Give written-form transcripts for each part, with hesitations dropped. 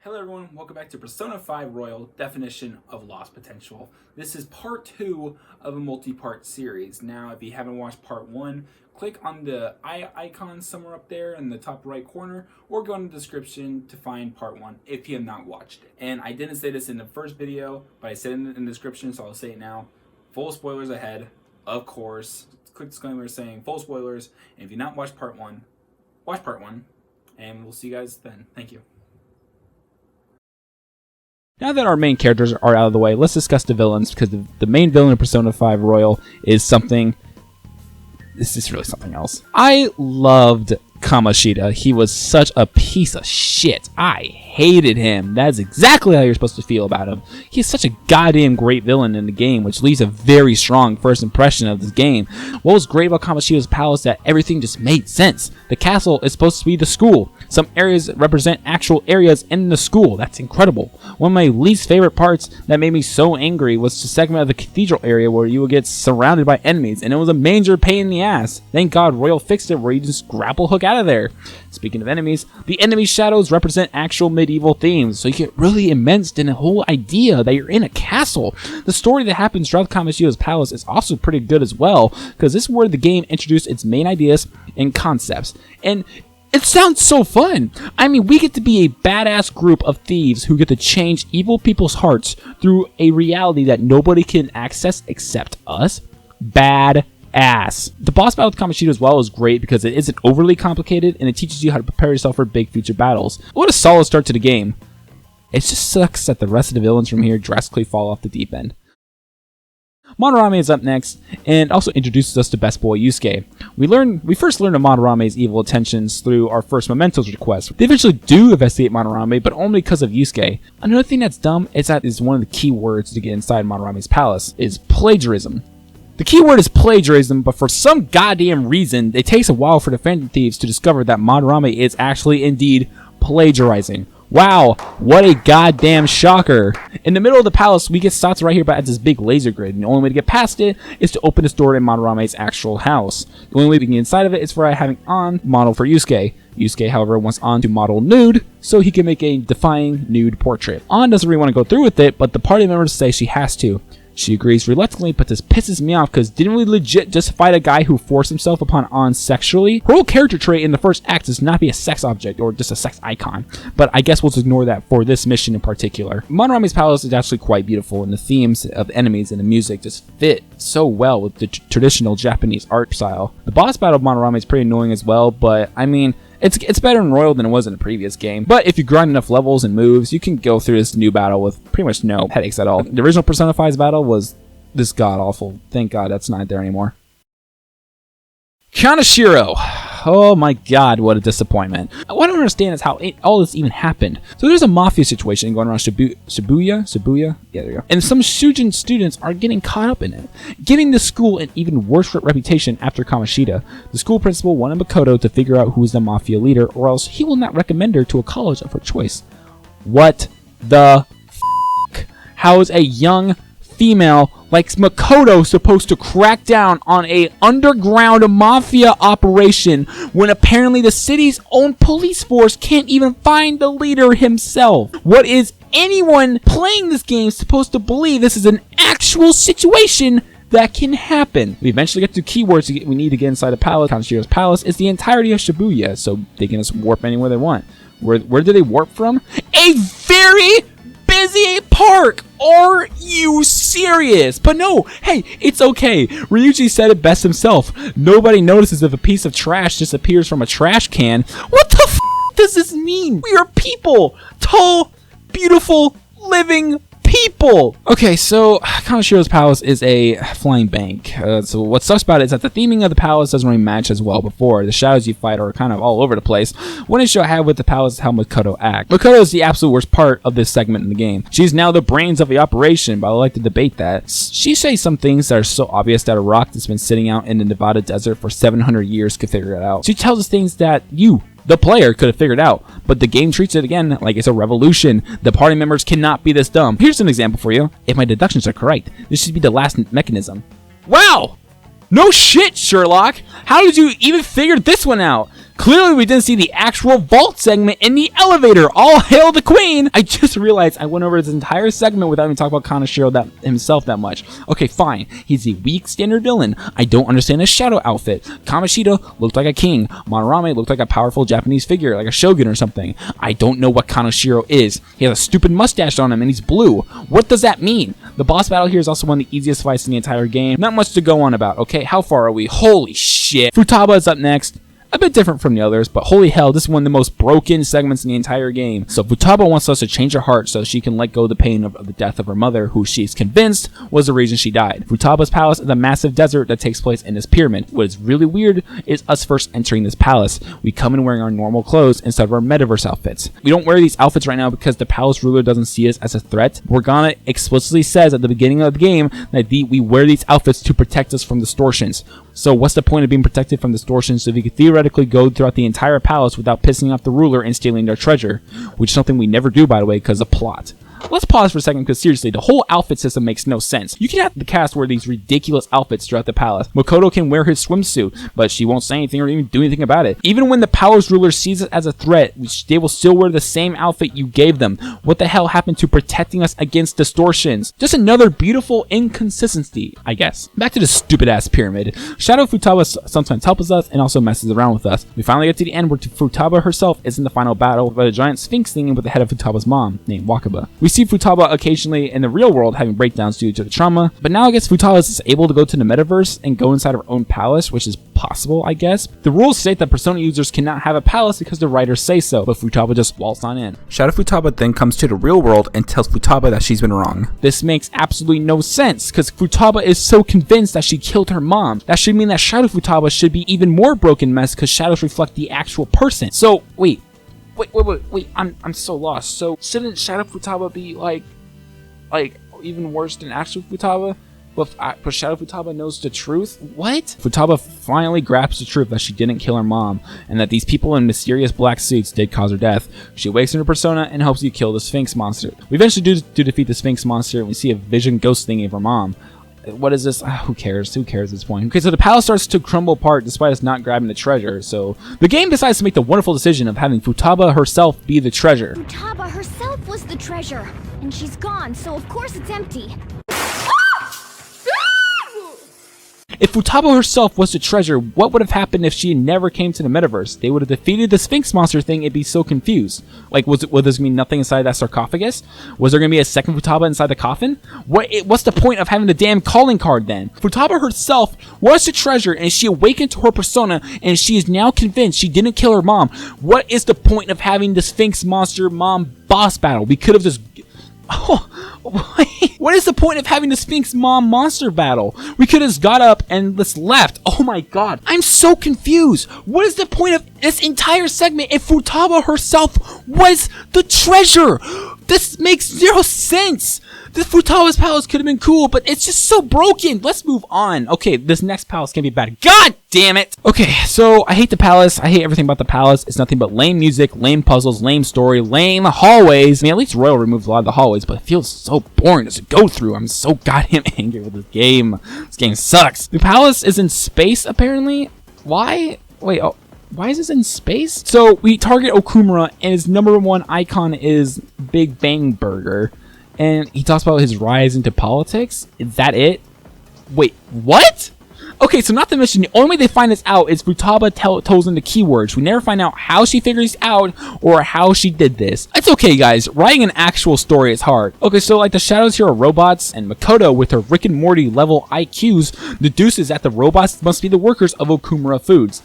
Hello everyone, welcome back to Persona 5 Royal Definition of Lost Potential. This is part 2 of a multi-part series. Now, if you haven't watched part 1, click on the eye icon somewhere up there in the top right corner, or go in the description to find part 1 if you have not watched it. And I didn't say this in the first video, but I said it in the description, so I'll say it now. Full spoilers ahead, of course. Quick disclaimer saying full spoilers, and if you've not watched part 1, watch part 1, and we'll see you guys then. Thank you. Now that our main characters are out of the way, let's discuss the villains, because the main villain of Persona 5 Royal is something... This is really something else. I loved Kamoshida. He was such a piece of shit. I hated him. That's exactly how you're supposed to feel about him. He's such a goddamn great villain in the game, which leaves a very strong first impression of this game. What was great about Kamoshida's palace is that everything just made sense. The castle is supposed to be the school. Some areas represent actual areas in the school. That's incredible. One of my least favorite parts that made me so angry was the segment of the cathedral area where you would get surrounded by enemies, and it was a major pain in the ass. Thank God Royal fixed it where you just grapple hook out of there. Speaking of enemies, the enemy shadows represent actual medieval themes, so you get really immersed in the whole idea that you're in a castle. The story that happens throughout Kamoshida's palace is also pretty good as well, because this is where the game introduced its main ideas and concepts. And it sounds so fun! I mean, we get to be a badass group of thieves who get to change evil people's hearts through a reality that nobody can access except us. Badass. The boss battle with Kamoshida as well is great because it isn't overly complicated and it teaches you how to prepare yourself for big future battles. What a solid start to the game. It just sucks that the rest of the villains from here drastically fall off the deep end. Madarame is up next, and also introduces us to Best Boy Yusuke. We first learn of Madarame's evil intentions through our first Mementos request. They eventually do investigate Madarame, but only because of Yusuke. Another thing that's dumb is that is one of the key words to get inside Madarame's palace, is plagiarism. The key word is plagiarism, but for some goddamn reason, it takes a while for the phantom thieves to discover that Madarame is actually indeed plagiarizing. Wow, what a goddamn shocker. In the middle of the palace, we get stopped right here by this big laser grid, and the only way to get past it is to open this door in Madarame's actual house. The only way we can get inside of it is for having on model for Yusuke. Yusuke, however, wants On to model nude, so he can make a defying nude portrait. On doesn't really want to go through with it, but the party members say she has to. She agrees reluctantly, but this pisses me off because didn't we legit just fight a guy who forced himself upon On sexually? Her whole character trait in the first act is not be a sex object or just a sex icon, but I guess we'll just ignore that for this mission in particular. Madarame's palace is actually quite beautiful, and the themes of enemies and the music just fit so well with the traditional Japanese art style. The boss battle of Madarame is pretty annoying as well, but I mean, it's better in Royal than it was in the previous game. But if you grind enough levels and moves, you can go through this new battle with pretty much no headaches at all. The original Persona 5's battle was this god-awful. Thank God that's not there anymore. Kaneshiro. Oh my god, what a disappointment. What I don't understand is how all this even happened. So there's a mafia situation going around Shibuya? Yeah, there you go. And some Shujin students are getting caught up in it, giving the school an even worse reputation after Kamoshida. The school principal wanted Makoto to figure out who's the mafia leader, or else he will not recommend her to a college of her choice. What the f***? How is a young female like Makoto supposed to crack down on a underground mafia operation when apparently the city's own police force can't even find the leader himself? What is anyone playing this game supposed to believe this is an actual situation that can happen? We eventually get to keywords we need to get inside the palace. Kaneshiro's palace is the entirety of Shibuya, so they can just warp anywhere they want. Where do they warp from? A very busy park! Are you serious? But no, hey, it's okay. Ryuji said it best himself. Nobody notices if a piece of trash disappears from a trash can. What the f does this mean? We are people! Tall, beautiful, living people! Okay, so Kaneshiro's palace is a flying bank. So what sucks about it is that the theming of the palace doesn't really match as well before. The shadows you fight are kind of all over the place. One issue I have with the palace is how Makoto acts. Makoto is the absolute worst part of this segment in the game. She's now the brains of the operation, but I like to debate that. She says some things that are so obvious that a rock that's been sitting out in the Nevada desert for 700 years could figure it out. She tells us things that the player could have figured out, but the game treats it again like it's a revolution. The party members cannot be this dumb. Here's an example for you. If my deductions are correct, this should be the last mechanism. Wow! No shit, Sherlock! How did you even figure this one out? Clearly, we didn't see the actual vault segment in the elevator. All hail the queen! I just realized I went over this entire segment without even talking about Kaneshiro himself that much. Okay, fine. He's a weak standard villain. I don't understand his shadow outfit. Kamoshida looked like a king. Madarame looked like a powerful Japanese figure, like a shogun or something. I don't know what Kaneshiro is. He has a stupid mustache on him and he's blue. What does that mean? The boss battle here is also one of the easiest fights in the entire game. Not much to go on about. Okay, how far are we? Holy shit. Futaba is up next. A bit different from the others, but holy hell, this is one of the most broken segments in the entire game. So Futaba wants us to change her heart so she can let go of the pain of the death of her mother, who she's convinced was the reason she died. Futaba's palace is a massive desert that takes place in this pyramid. What is really weird is us first entering this palace. We come in wearing our normal clothes instead of our metaverse outfits. We don't wear these outfits right now because the palace ruler doesn't see us as a threat. Morgana explicitly says at the beginning of the game that we wear these outfits to protect us from distortions. So what's the point of being protected from distortions if we could theoretically go throughout the entire palace without pissing off the ruler and stealing their treasure? Which is something we never do, by the way, because of plot. Let's pause for a second because seriously, the whole outfit system makes no sense. You can have the cast wear these ridiculous outfits throughout the palace. Makoto can wear his swimsuit, but she won't say anything or even do anything about it. Even when the palace ruler sees it as a threat, they will still wear the same outfit you gave them. What the hell happened to protecting us against distortions? Just another beautiful inconsistency, I guess. Back to the stupid ass pyramid. Shadow Futaba sometimes helps us and also messes around with us. We finally get to the end where Futaba herself is in the final battle with a giant sphinx thing with the head of Futaba's mom, named Wakaba. We see Futaba occasionally in the real world having breakdowns due to the trauma, but now I guess Futaba is able to go to the metaverse and go inside her own palace, which is possible, I guess. The rules state that Persona users cannot have a palace because the writers say so, but Futaba just waltzed on in. Shadow Futaba then comes to the real world and tells Futaba that she's been wrong. This makes absolutely no sense, because Futaba is so convinced that she killed her mom. That should mean that Shadow Futaba should be even more broken mess because shadows reflect the actual person. So, wait, I'm so lost. So shouldn't Shadow Futaba be like even worse than actual Futaba? But Shadow Futaba knows the truth? What? Futaba finally grasps the truth that she didn't kill her mom, and that these people in mysterious black suits did cause her death. She wakes in her persona and helps you kill the Sphinx monster. We eventually do defeat the Sphinx monster, and we see a vision ghost thingy of her mom. What is this? Who cares? Who cares at this point? Okay, so the palace starts to crumble apart despite us not grabbing the treasure. So the game decides to make the wonderful decision of having Futaba herself be the treasure. Futaba herself was the treasure, and she's gone, so of course it's empty. If Futaba herself was the treasure, what would have happened if she never came to the metaverse? They would have defeated the Sphinx monster thing. It'd be so confused. Like, was there going to be nothing inside that sarcophagus? Was there going to be a second Futaba inside the coffin? What's the point of having the damn calling card then? Futaba herself was the treasure, and she awakened to her persona, and she is now convinced she didn't kill her mom. What is the point of having the Sphinx monster mom boss battle? We could have just... Oh, what is the point of having the Sphinx mom monster battle? We could have just got up and just left. Oh my god. I'm so confused. What is the point of this entire segment if Futaba herself was the treasure? This makes zero sense. This Futaba's palace could have been cool, but it's just so broken. Let's move on. Okay, this next palace can be bad. God damn it. Okay, so I hate the palace. I hate everything about the palace. It's nothing but lame music, lame puzzles, lame story, lame hallways. I mean, at least Royal removed a lot of the hallways, but it feels so boring to go through. I'm so goddamn angry with this game. This game sucks. The palace is in space, apparently. Why? Wait, oh. Why is this in space? So we target Okumura, and his #1 icon is Big Bang Burger. And he talks about his rise into politics. Is that it? Wait, what? Okay, so not to mention, the only way they find this out is Futaba tells them the keywords. We never find out how she figures out or how she did this. It's okay, guys. Writing an actual story is hard. Okay, so like the shadows here are robots, and Makoto, with her Rick and Morty level IQs, deduces that the robots must be the workers of Okumura Foods.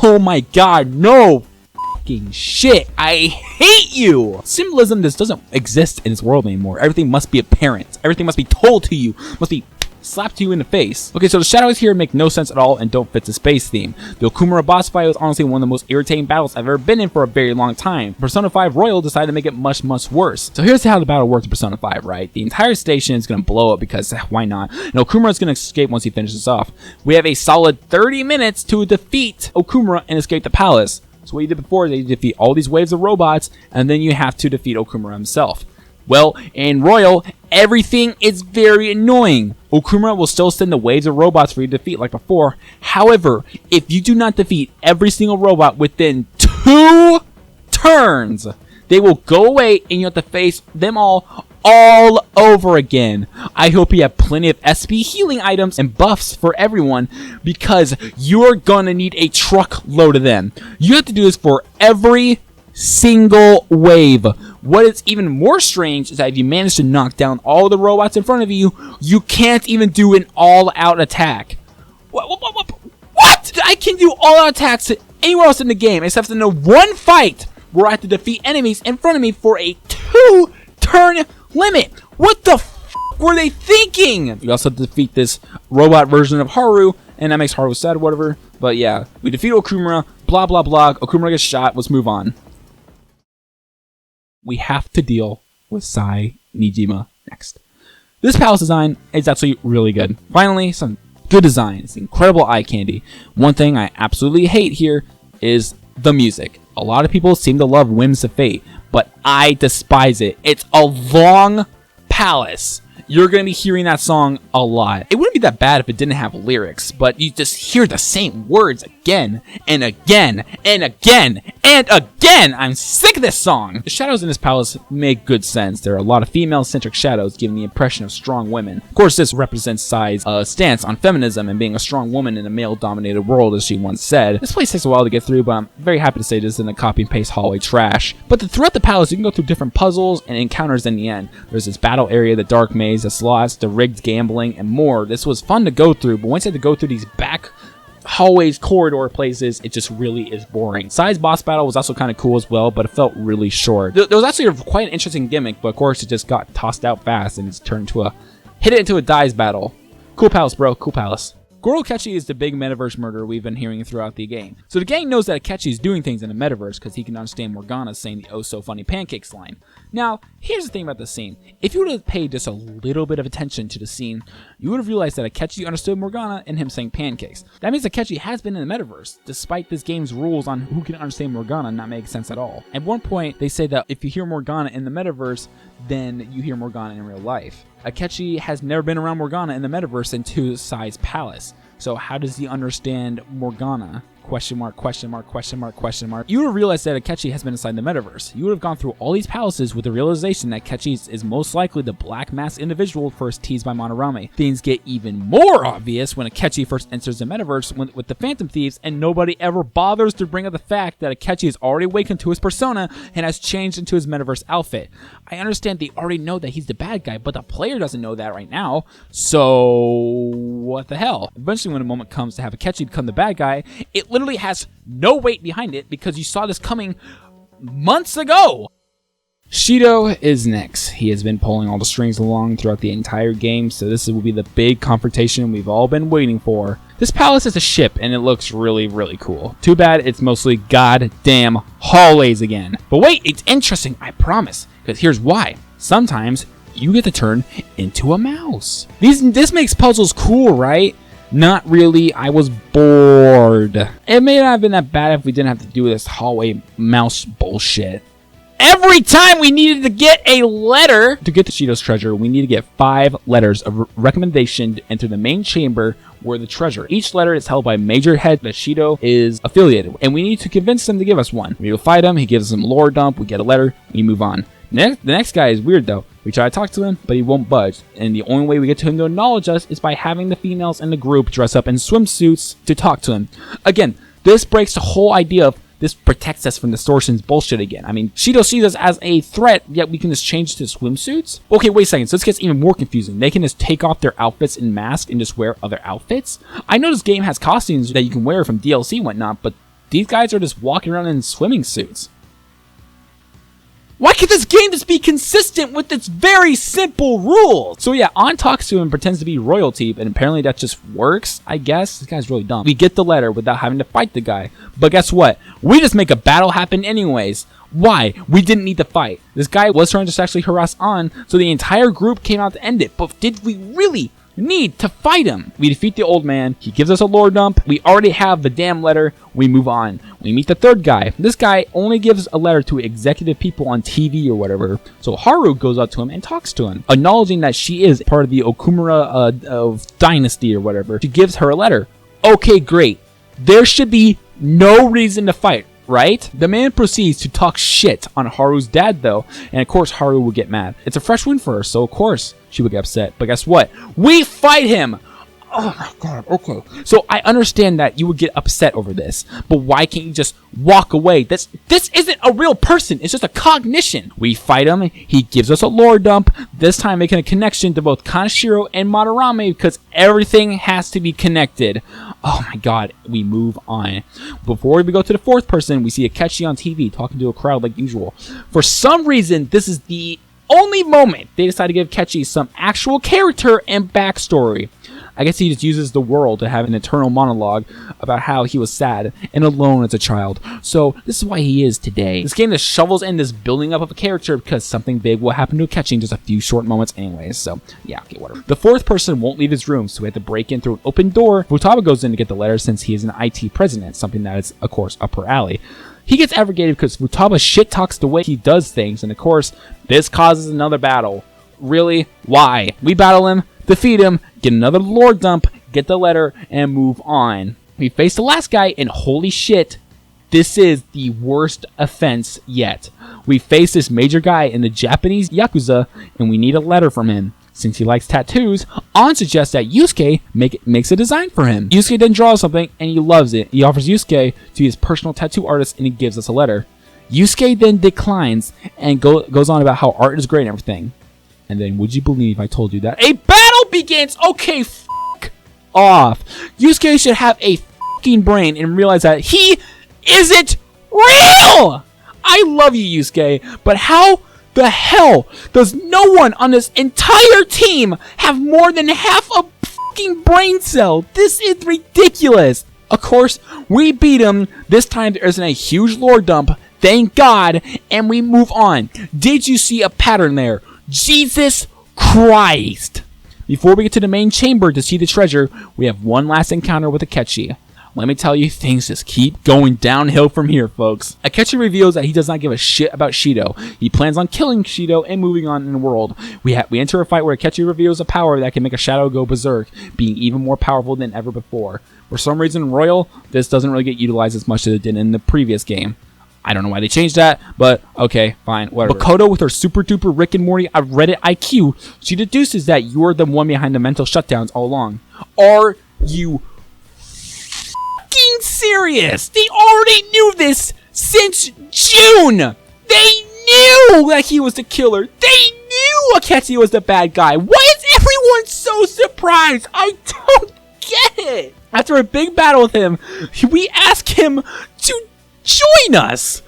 Oh my god, no fucking shit. I hate you. Symbolism just doesn't exist in this world anymore. Everything must be apparent. Everything must be told to you. Must be slapped to you in the face. Okay, so the shadows here make no sense at all and don't fit the space theme. The Okumura boss fight was honestly one of the most irritating battles I've ever been in for a very long time. Persona 5 Royal decided to make it much, much worse. So here's how the battle works in Persona 5, right? The entire station is going to blow up because why not? And Okumura is going to escape once he finishes off. We have a solid 30 minutes to defeat Okumura and escape the palace. So what you did before is you defeat all these waves of robots, and then you have to defeat Okumura himself. Well, in Royal, everything is very annoying. Okumura will still send the waves of robots for you to defeat like before. However, if you do not defeat every single robot within 2 turns, they will go away and you have to face them all over again. I hope you have plenty of SP healing items and buffs for everyone, because you're gonna need a truckload of them. You have to do this for every single wave. What is even more strange is that if you manage to knock down all the robots in front of you, you can't even do an all-out attack. What? I can do all-out attacks anywhere else in the game except in the one fight where I have to defeat enemies in front of me for a 2-turn limit. What the f were they thinking? You also have to defeat this robot version of Haru, and that makes Haru sad or whatever. But yeah, we defeat Okumura, blah blah blah. Okumura gets shot. Let's move on. We have to deal with Sai Nijima next. This palace design is actually really good. Finally, some good design. It's incredible eye candy. One thing I absolutely hate here is the music. A lot of people seem to love Whims of Fate, but I despise it. It's a long palace. You're going to be hearing that song a lot. It wouldn't be that bad if it didn't have lyrics, but you just hear the same words again and again and again and again. I'm sick of this song. The shadows in this palace make good sense. There are a lot of female-centric shadows giving the impression of strong women. Of course, this represents Sai's stance on feminism and being a strong woman in a male-dominated world, as she once said. This place takes a while to get through, but I'm very happy to say this isn't a copy and paste hallway trash. But throughout the palace, you can go through different puzzles and encounters in the end. There's this battle area, the dark maze, the slots, the rigged gambling, and more. This was fun to go through, but once you had to go through these back hallways, corridor places, it just really is boring. Sai's boss battle was also kind of cool as well, but it felt really short. There was actually quite an interesting gimmick, but of course it just got tossed out fast and it's turned to hit it into a dies battle. Cool palace, bro. Cool palace. Goro Akechi is the big metaverse murderer we've been hearing throughout the game. So the gang knows that Akechi is doing things in the metaverse because he can understand Morgana saying the oh so funny pancakes line. Now, here's the thing about the scene. If you would have paid just a little bit of attention to the scene, you would have realized that Akechi understood Morgana and him saying pancakes. That means Akechi has been in the metaverse, despite this game's rules on who can understand Morgana not making sense at all. At one point, they say that if you hear Morgana in the metaverse, then you hear Morgana in real life. Akechi has never been around Morgana in the metaverse into Sai's palace. So how does he understand Morgana? Question mark, question mark, question mark, question mark. You would have realized that Akechi has been inside the metaverse. You would have gone through all these palaces with the realization that Akechi is most likely the black masked individual first teased by Madarame. Things get even more obvious when Akechi first enters the metaverse with the Phantom Thieves, and nobody ever bothers to bring up the fact that Akechi has already awakened to his persona and has changed into his metaverse outfit. I understand they already know that he's the bad guy, but the player doesn't know that right now. So what the hell? Eventually, when a moment comes to have Akechi become the bad guy, it literally has no weight behind it because you saw this coming months ago. Shido is next. He has been pulling all the strings along throughout the entire game, so this will be the big confrontation we've all been waiting for. This palace is a ship, and it looks really, really cool. Too bad it's mostly goddamn hallways again. But wait, it's interesting, I promise, because here's why. Sometimes you get to turn into a mouse. This makes puzzles cool, right? Not really. I was bored. It may not have been that bad if we didn't have to do this hallway mouse bullshit. Every time we needed to get a letter to get to Shido's treasure, we need to get 5 letters of recommendation to enter the main chamber where the treasure. Each letter is held by a major head that Shido is affiliated with, and we need to convince them to give us one. We go fight him, he gives us some lore dump, we get a letter, we move on. The next guy is weird though. We try to talk to him, but he won't budge. And the only way we get to him to acknowledge us is by having the females in the group dress up in swimsuits to talk to him. Again, this breaks the whole idea of this protects us from distortions bullshit again. I mean, Shido sees us as a threat, yet we can just change to swimsuits? Okay, wait a second. So this gets even more confusing. They can just take off their outfits and mask and just wear other outfits? I know this game has costumes that you can wear from DLC and whatnot, but these guys are just walking around in swimming suits. Why can't this game just be consistent with its very simple rules? So yeah, An talks to him and pretends to be royalty, and apparently that just works, I guess. This guy's really dumb. We get the letter without having to fight the guy. But guess what? We just make a battle happen anyways. Why? We didn't need to fight. This guy was trying to actually harass An, so the entire group came out to end it. But did we really need to fight him. We defeat the old man. He gives us a lore dump. We already have the damn letter. We move on. We meet the third guy. This guy only gives a letter to executive people on TV or whatever. So Haru goes up to him and talks to him, acknowledging that she is part of the Okumura of dynasty or whatever. She gives her a letter. Okay, great. There should be no reason to fight, right? The man proceeds to talk shit on Haru's dad, though, and of course Haru will get mad. It's a fresh win for her, so of course she would get upset. But guess what? We fight him! Oh my god, okay. So I understand that you would get upset over this, but why can't you just walk away? This isn't a real person, it's just a cognition. We fight him, he gives us a lore dump, this time making a connection to both Kaneshiro and Madarame because everything has to be connected. Oh my god, we move on. Before we go to the fourth person, we see Akechi on TV talking to a crowd like usual. For some reason, this is the only moment they decide to give Akechi some actual character and backstory. I guess he just uses the world to have an eternal monologue about how he was sad and alone as a child. So this is why he is today. This game just shovels in this building up of a character because something big will happen to Akechi in just a few short moments anyways. So yeah, okay, whatever. The fourth person won't leave his room, so we have to break in through an open door. Futaba goes in to get the letter since he is an IT president, something that is, of course, up her alley. He gets abrogated because Futaba shit talks the way he does things, and of course, this causes another battle. Really? Why? We battle him, defeat him, get another lore dump, get the letter, and move on. We face the last guy, and holy shit, this is the worst offense yet. We face this major guy in the Japanese Yakuza, and we need a letter from him. Since he likes tattoos, An suggests that Yusuke makes a design for him. Yusuke then draws something, and he loves it. He offers Yusuke to be his personal tattoo artist, and he gives us a letter. Yusuke then declines, and goes on about how art is great and everything. And then, would you believe I told you that a battle begins? Okay, fuck off. Yusuke should have a fucking brain and realize that he isn't real! I love you, Yusuke, but how the hell does no one on this entire team have more than half a fucking brain cell? This is ridiculous. Of course, we beat him. This time there isn't a huge lore dump, thank God, and we move on. Did you see a pattern there? Jesus Christ! Before we get to the main chamber to see the treasure, we have one last encounter with Akechi. Let me tell you, things just keep going downhill from here, folks. Akechi reveals that he does not give a shit about Shido. He plans on killing Shido and moving on in the world. We enter a fight where Akechi reveals a power that can make a shadow go berserk, being even more powerful than ever before. For some reason, Royal, this doesn't really get utilized as much as it did in the previous game. I don't know why they changed that, but okay, fine, whatever. Makoto, with her super duper Rick and Morty Reddit IQ, she deduces that you're the one behind the mental shutdowns all along. Are you fucking serious? They already knew this since June! They knew that he was the killer! They knew Akechi was the bad guy! Why is everyone so surprised? I don't get it! After a big battle with him, we ask him to join us!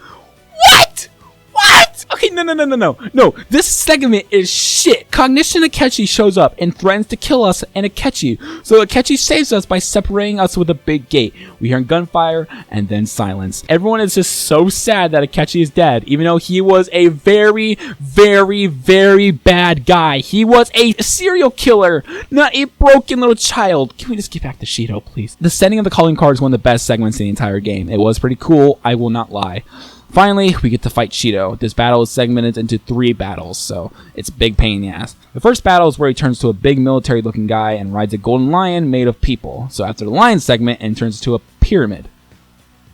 What? What? Okay, no. This segment is shit. Cognition Akechi shows up and threatens to kill us and Akechi. So Akechi saves us by separating us with a big gate. We hear gunfire and then silence. Everyone is just so sad that Akechi is dead, even though he was a very, very, very bad guy. He was a serial killer, not a broken little child. Can we just get back to Shido, please? The setting of the calling card is one of the best segments in the entire game. It was pretty cool, I will not lie. Finally, we get to fight Shido. This battle is segmented into 3 battles, so it's a big pain in the ass. The first battle is where he turns to a big military-looking guy and rides a golden lion made of people. So after the lion segment, it turns into a pyramid.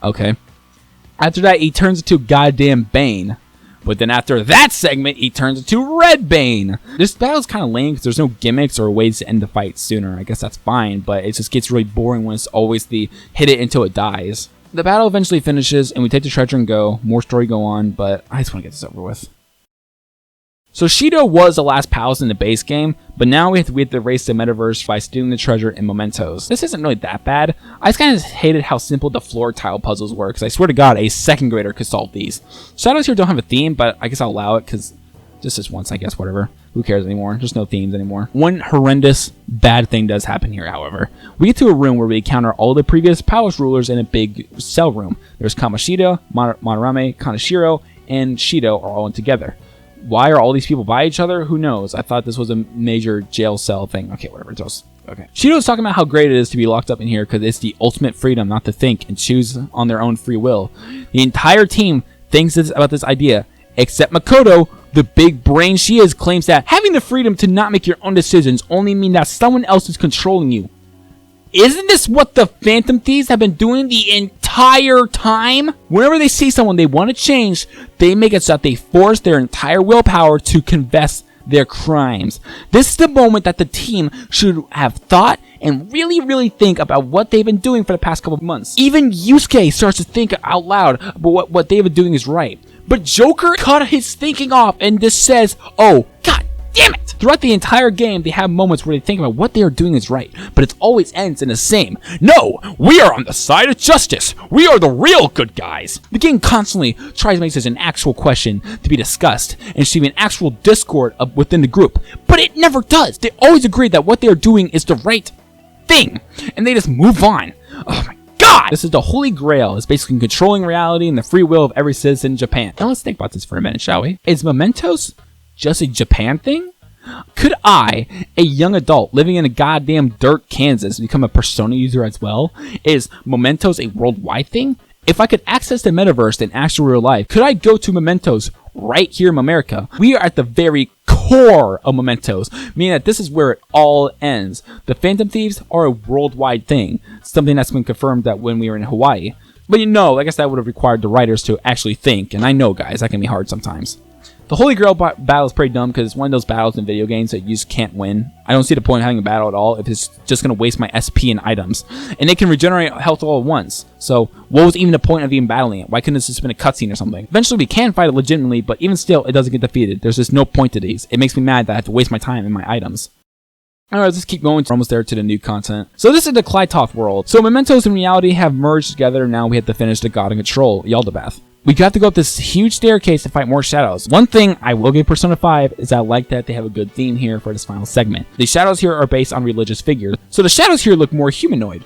Okay. After that, he turns into goddamn Bane. But then after that segment, he turns into Red Bane. This battle is kind of lame because there's no gimmicks or ways to end the fight sooner. I guess that's fine, but it just gets really boring when it's always the hit it until it dies. The battle eventually finishes, and we take the treasure and go. More story go on, but I just want to get this over with. So Shido was the last palace in the base game, but now we have to race the metaverse by stealing the treasure in Mementos. This isn't really that bad. I just kind of hated how simple the floor tile puzzles were, because I swear to God, a second grader could solve these. Shadows here don't have a theme, but I guess I'll allow it, because just this once, I guess, whatever. Who cares anymore? There's no themes anymore. One horrendous bad thing does happen here, however. We get to a room where we encounter all the previous palace rulers in a big cell room. There's Kamoshida, Madarame, Kaneshiro, and Shido are all in together. Why are all these people by each other? Who knows? I thought this was a major jail cell thing. Okay, whatever. Okay. Shido's talking about how great it is to be locked up in here because it's the ultimate freedom not to think and choose on their own free will. The entire team thinks about this idea, except Makoto, the big brain she is, claims that having the freedom to not make your own decisions only mean that someone else is controlling you. Isn't this what the Phantom Thieves have been doing the entire time? Whenever they see someone they want to change, they make it so that they force their entire willpower to confess their crimes. This is the moment that the team should have thought and really think about what they've been doing for the past couple of months. Even Yusuke starts to think out loud about what they've been doing is right. But Joker cut his thinking off and just says, oh, God damn it! Throughout the entire game, they have moments where they think about what they are doing is right, but it always ends in the same. No! We are on the side of justice! We are the real good guys! The game constantly tries to make this an actual question to be discussed, and should be an actual discord within the group, but it never does! They always agree that what they are doing is the right thing, and they just move on. Oh my God! This is the Holy Grail. It's basically controlling reality and the free will of every citizen in Japan. Now let's think about this for a minute, shall we? Is Mementos just a Japan thing? Could I, a young adult living in a goddamn dirt Kansas, become a Persona user as well? Is Mementos a worldwide thing? If I could access the metaverse in actual real life, could I go to Mementos right here in America? We are at the very core of Mementos, meaning that this is where it all ends. The Phantom Thieves are a worldwide thing, something that's been confirmed that when we were in Hawaii. But you know, I guess that would have required the writers to actually think, and I know, guys, that can be hard sometimes. The Holy Grail battle is pretty dumb because it's one of those battles in video games that you just can't win. I don't see the point of having a battle at all if it's just going to waste my SP and items. And it can regenerate health all at once. So what was even the point of even battling it? Why couldn't this just been a cutscene or something? Eventually we can fight it legitimately, but even still it doesn't get defeated. There's just no point to these. It makes me mad that I have to waste my time and my items. Alright, let's keep going. We're almost there to the new content. So this is the Klytoff world. So Mementos and reality have merged together, and now we have to finish the God in Control, Yaldabaoth. We got to go up this huge staircase to fight more shadows. One thing I will give Persona 5 is I like that they have a good theme here for this final segment. The shadows here are based on religious figures, so the shadows here look more humanoid.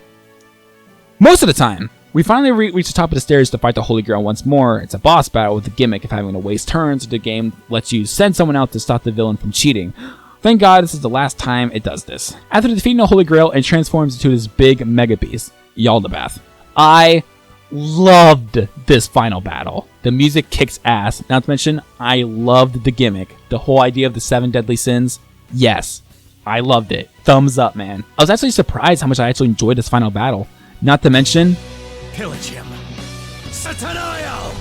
Most of the time. We finally reach the top of the stairs to fight the Holy Grail once more. It's a boss battle with the gimmick of having to waste turns. The game lets you send someone out to stop the villain from cheating. Thank God this is the last time it does this. After defeating the Holy Grail, it transforms into this big mega beast, Yaldabaoth. I loved this final battle. The music kicks ass. Not to mention, I loved the gimmick. The whole idea of the 7 deadly sins. Yes, I loved it. Thumbs up, man. I was actually surprised how much I actually enjoyed this final battle. Not to mention, pillage him. Satanael!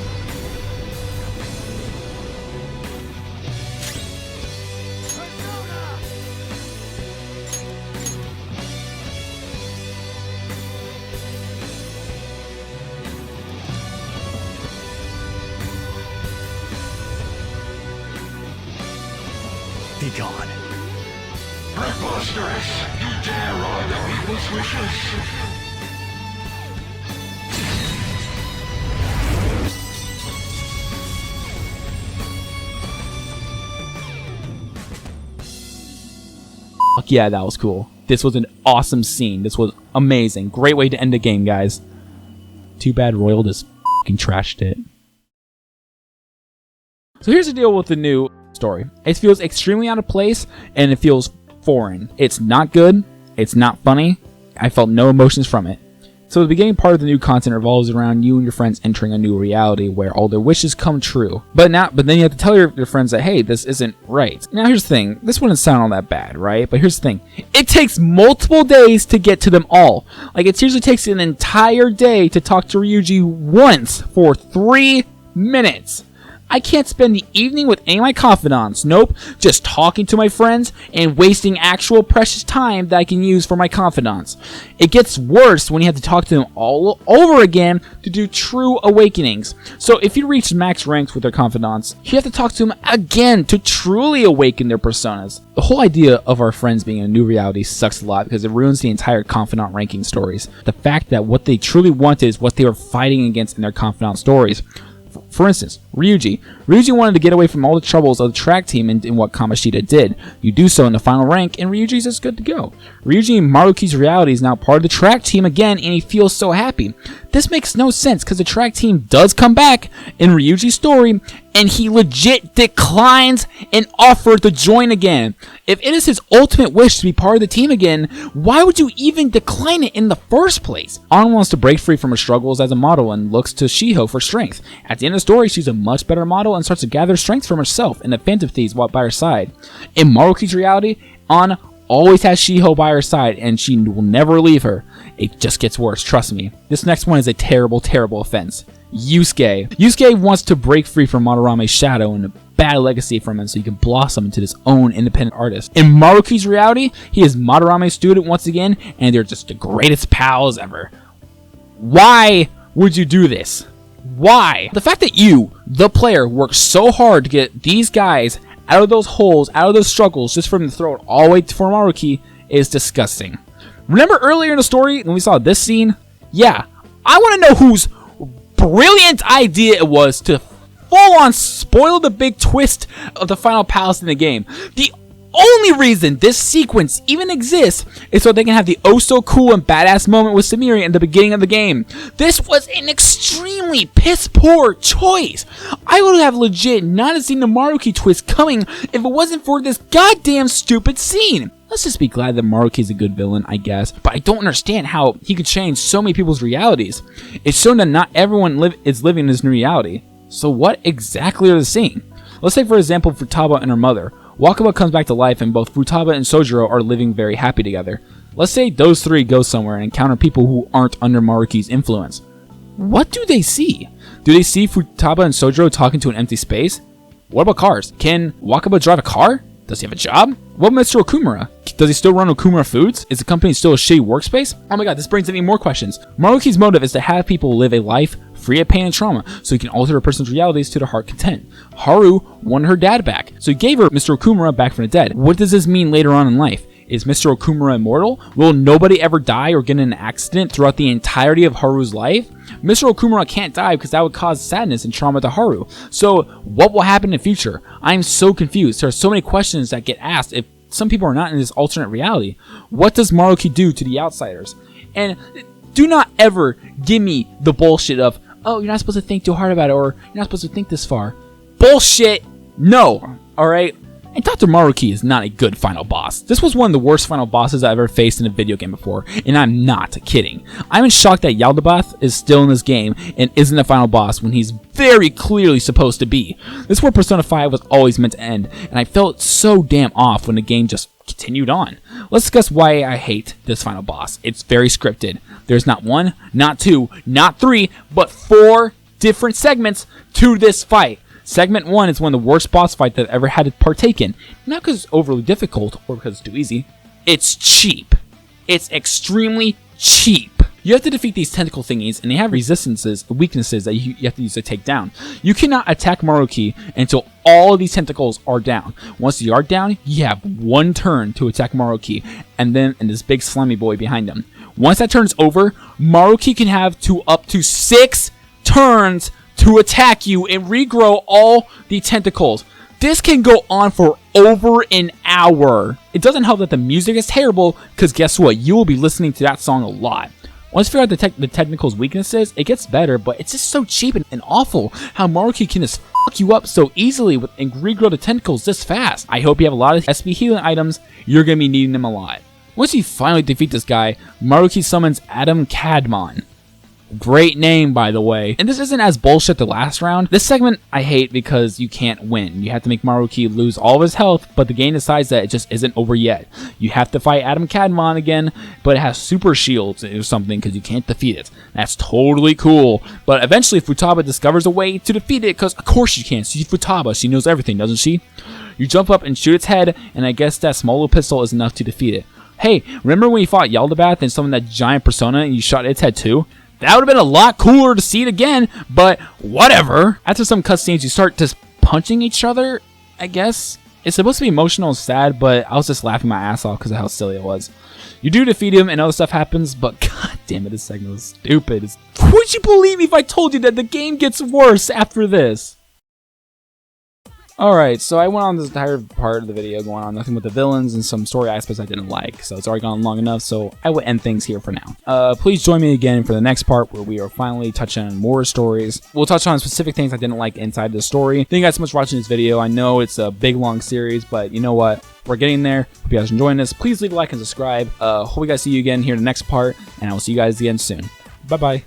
Be gone. Preposterous! You dare on the people's wishes! Fuck yeah, that was cool. This was an awesome scene. This was amazing. Great way to end the game, guys. Too bad Royal just fucking trashed it. So here's the deal with the new story. It feels extremely out of place, and it feels foreign. It's not good. It's not funny. I felt no emotions from it. So the beginning part of the new content revolves around you and your friends entering a new reality where all their wishes come true. But then you have to tell your friends that, hey, this isn't right. Now here's the thing. This wouldn't sound all that bad, right? But here's the thing. It takes multiple days to get to them all. Like, it seriously takes an entire day to talk to Ryuji once for 3 minutes. I can't spend the evening with any of my confidants. Nope, just talking to my friends and wasting actual precious time that I can use for my confidants. It gets worse when you have to talk to them all over again to do true awakenings. So if you reach max ranks with their confidants, you have to talk to them again to truly awaken their personas. The whole idea of our friends being in a new reality sucks a lot because it ruins the entire confidant ranking stories. The fact that what they truly wanted is what they were fighting against in their confidant stories. For instance, Ryuji wanted to get away from all the troubles of the track team in what Kamoshida did. You do so in the final rank, and Ryuji's just good to go. Ryuji Maruki's reality is now part of the track team again, and he feels so happy. This makes no sense, because the track team does come back in Ryuji's story, and he legit declines an offer to join again. If it is his ultimate wish to be part of the team again, why would you even decline it in the first place? An wants to break free from her struggles as a model and looks to Shiho for strength. At the end of the story, she's a much better model and starts to gather strength from herself and the Phantom Thieves while by her side. In Maruki's reality, An always has Shiho by her side and she will never leave her. It just gets worse, trust me. This next one is a terrible, terrible offense. Yusuke. Yusuke wants to break free from Madarame's shadow and a bad legacy from him so he can blossom into his own independent artist. In Maruki's reality, he is Madarame's student once again, and they're just the greatest pals ever. Why would you do this? Why? The fact that you, the player, worked so hard to get these guys out of those holes, out of those struggles, just for them to throw it all the way for Maruki is disgusting. Remember earlier in the story when we saw this scene? Yeah, I want to know whose brilliant idea it was to full-on spoil the big twist of the final palace in the game. The only reason this sequence even exists is so they can have the oh-so-cool and badass moment with Samiri in the beginning of the game. This was an extremely piss-poor choice. I would have legit not seen the Maruki twist coming if it wasn't for this goddamn stupid scene. Let's just be glad that Maruki's a good villain, I guess, but I don't understand how he could change so many people's realities. It's shown that not everyone is living in this new reality. So what exactly are they seeing? Let's take for example Futaba and her mother. Wakaba comes back to life and both Futaba and Sojiro are living very happy together. Let's say those three go somewhere and encounter people who aren't under Maruki's influence. What do they see? Do they see Futaba and Sojiro talking to an empty space? What about cars? Can Wakaba drive a car? Does he have a job? What about Mr. Okumura? Does he still run Okumura Foods? Is the company still a shitty workspace? Oh my god, this brings any more questions. Maruki's motive is to have people live a life free of pain and trauma, so he can alter a person's realities to their heart content. Haru wanted her dad back, so he gave her Mr. Okumura back from the dead. What does this mean later on in life? Is Mr. Okumura immortal? Will nobody ever die or get in an accident throughout the entirety of Haru's life? Mr. Okumura can't die because that would cause sadness and trauma to Haru. So what will happen in the future? I'm so confused. There are so many questions that get asked if some people are not in this alternate reality. What does Maruki do to the outsiders? And do not ever give me the bullshit of, oh, you're not supposed to think too hard about it, or you're not supposed to think this far. Bullshit! No! Alright? And Dr. Maruki is not a good final boss. This was one of the worst final bosses I've ever faced in a video game before, and I'm not kidding. I'm in shock that Yaldabaoth is still in this game and isn't a final boss when he's very clearly supposed to be. This is where Persona 5 was always meant to end, and I felt so damn off when the game just continued on. Let's discuss why I hate this final boss. It's very scripted. There's not one, not two, not three, but 4 different segments to this fight. Segment 1 is one of the worst boss fights that I've ever had to partake in. Not because it's overly difficult or because it's too easy. It's cheap. It's extremely cheap. You have to defeat these tentacle thingies, and they have resistances, weaknesses that you have to use to take down. You cannot attack Maruki until all of these tentacles are down. Once they are down, you have 1 turn to attack Maruki, and this big slimy boy behind him. Once that turn's over, Maruki can have up to 6 turns to attack you and regrow all the tentacles. This can go on for over an hour. It doesn't help that the music is terrible, because guess what? You will be listening to that song a lot. Once you figure out the technical's weaknesses, it gets better, but it's just so cheap and awful how Maruki can just fuck you up so easily and regrow the tentacles this fast. I hope you have a lot of SP healing items. You're going to be needing them a lot. Once you finally defeat this guy, Maruki summons Adam Kadmon. Great name, by the way. And this isn't as bullshit the last round. This segment I hate because you can't win. You have to make Maruki lose all of his health, but the game decides that it just isn't over yet. You have to fight Adam Kadmon again, but it has super shields or something because you can't defeat it. That's totally cool. But eventually Futaba discovers a way to defeat it because of course she can. She's Futaba. She knows everything, doesn't she? You jump up and shoot its head, and I guess that small little pistol is enough to defeat it. Hey, remember when you fought Yaldabaoth and summoned that giant persona and you shot its head too? That would have been a lot cooler to see it again, but whatever. After some cutscenes, you start just punching each other, I guess. It's supposed to be emotional and sad, but I was just laughing my ass off because of how silly it was. You do defeat him and other stuff happens, but god damn it, this segment was stupid. Would you believe me if I told you that the game gets worse after this? Alright, so I went on this entire part of the video going on nothing but the villains and some story aspects I didn't like, so it's already gone long enough, so I will end things here for now. Please join me again for the next part where we are finally touching on more stories. We'll touch on specific things I didn't like inside the story. Thank you guys so much for watching this video. I know it's a big long series, but you know what? We're getting there. Hope you guys are enjoying this. Please leave a like and subscribe. Hope we guys see you again here in the next part, and I will see you guys again soon. Bye-bye.